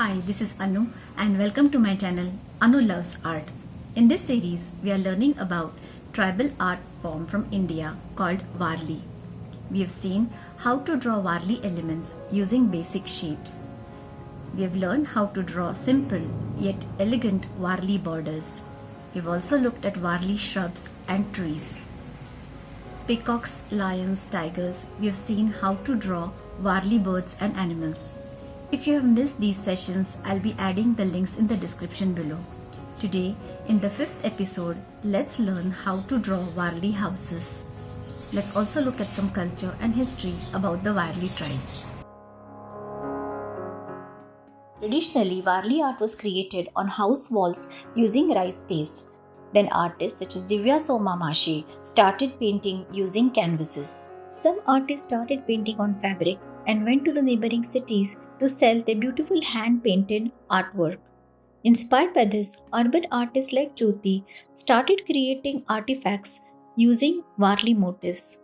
Hi, this is Anu and welcome to my channel Anu Loves Art. In this series, we are learning about tribal art form from India called Warli. We have seen how to draw Warli elements using basic shapes. We have learned how to draw simple yet elegant Warli borders. We've also looked at Warli shrubs and trees. Peacocks, lions, tigers, we have seen how to draw Warli birds and animals. If you have missed these sessions, I'll be adding the links in the description below. Today, in the 5th episode, let's learn how to draw Warli houses. Let's also look at some culture and history about the Warli tribe. Traditionally, Warli art was created on house walls using rice paste. Then artists such as Divya Soma Mashi started painting using canvases. Some artists started painting on fabric and went to the neighboring cities to sell their beautiful hand-painted artwork. Inspired by this, urban artists like Jyoti started creating artifacts using Warli motifs.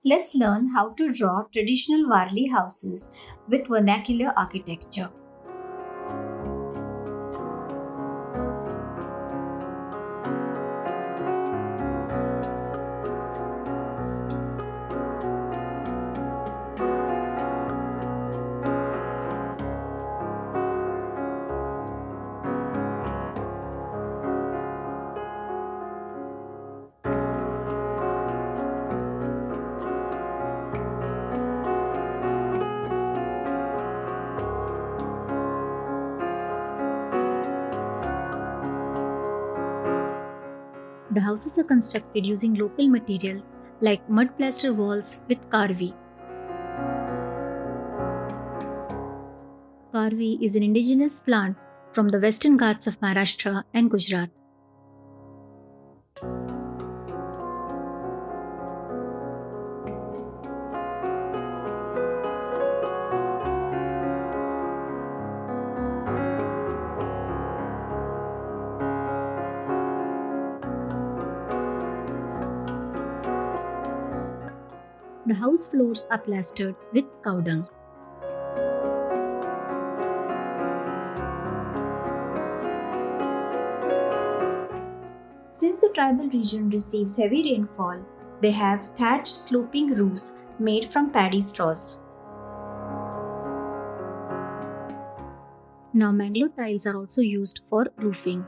Let's learn how to draw traditional Warli houses with vernacular architecture. The houses are constructed using local material like mud plaster walls with karvi. Karvi is an indigenous plant from the western Ghats of Maharashtra and Gujarat. The house floors are plastered with cow dung. Since the tribal region receives heavy rainfall, they have thatched sloping roofs made from paddy straws. Now mangrove tiles are also used for roofing.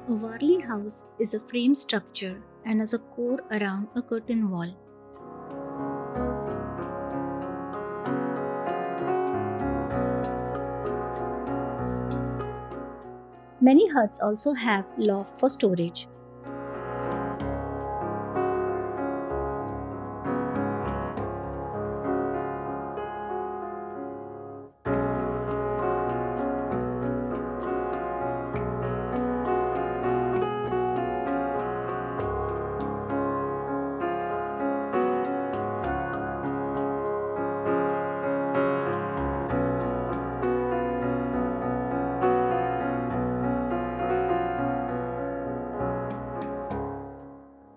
A Warli house is a frame structure and has a core around a curtain wall. Many huts also have loft for storage.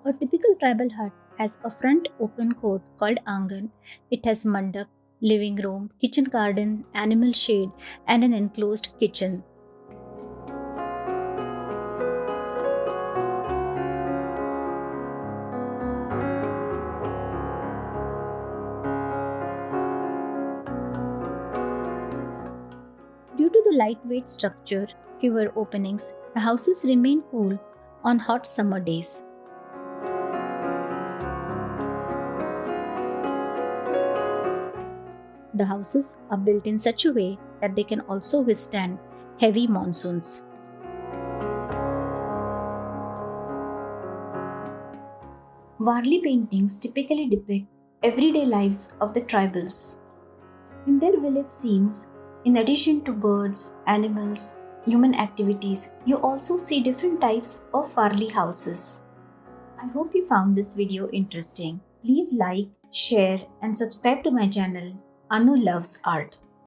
A typical tribal hut has a front open court called angan. It has mandap, living room, kitchen garden, animal shade, and an enclosed kitchen. Due to the lightweight structure, fewer openings, the houses remain cool on hot summer days. The houses are built in such a way that they can also withstand heavy monsoons. Warli paintings typically depict everyday lives of the tribals. In their village scenes, in addition to birds, animals, human activities, you also see different types of Warli houses. I hope you found this video interesting. Please like, share, and subscribe to my channel Anu Loves Art.